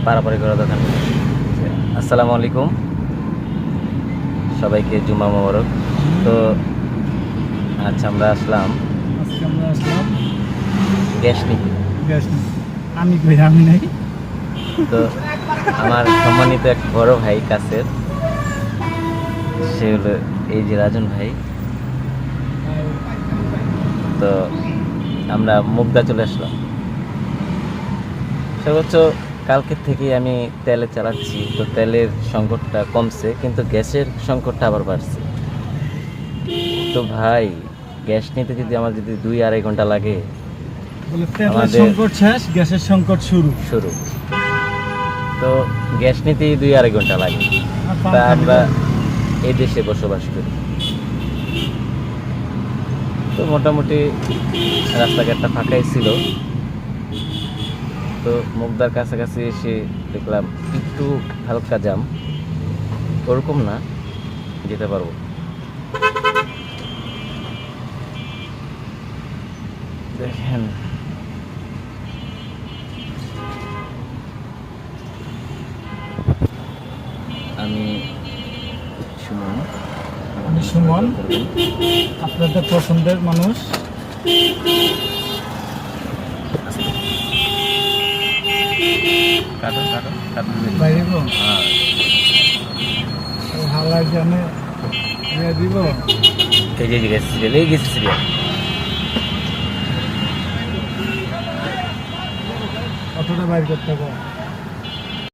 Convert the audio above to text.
পারাপারি করা দোকান। আসসালামু আলাইকুম, সবাইকে জুমা মোবারক। তো আচ্ছা, আমরা আসলাম গ্যাস নিতে। আমি নাই। তো আমার সম্মানিত এক বড় ভাই কাছের, সে হলো এই যে রাজন ভাই। তো আমরা মুগদা চলে আসলাম। সর্বোচ্চ কালকের থেকে আমি তেলে চালাচ্ছি, তো তেলের সংকটটা কমছে, কিন্তু গ্যাসের সংকটটা আবার বাড়ছে। তো ভাই, গ্যাস নিতে যদি আমার যদি 2-2.5 ঘন্টা লাগে, তেলের সংকট শেষ, গ্যাসের সংকট শুরু। তো গ্যাস নিতেই 2-2.5 ঘন্টা লাগে। তা আমরা এই দেশে বসবাস করি, তো মোটামুটি রাস্তাঘাটটা ফাঁকাই ছিল। তো মুগদার কাছাকাছি এসে দেখলাম একটু হালকা জাম, ওরকম না, যেতে পারবো। দেখেন আমি সুমন, আপনাদের পছন্দের মানুষ। বাইরে হালা জানে দিব। এই যে গ্যাস সিরিয়াল, এই গ্যাস সিরিয়াল অটোটা বাইর করতে হবে।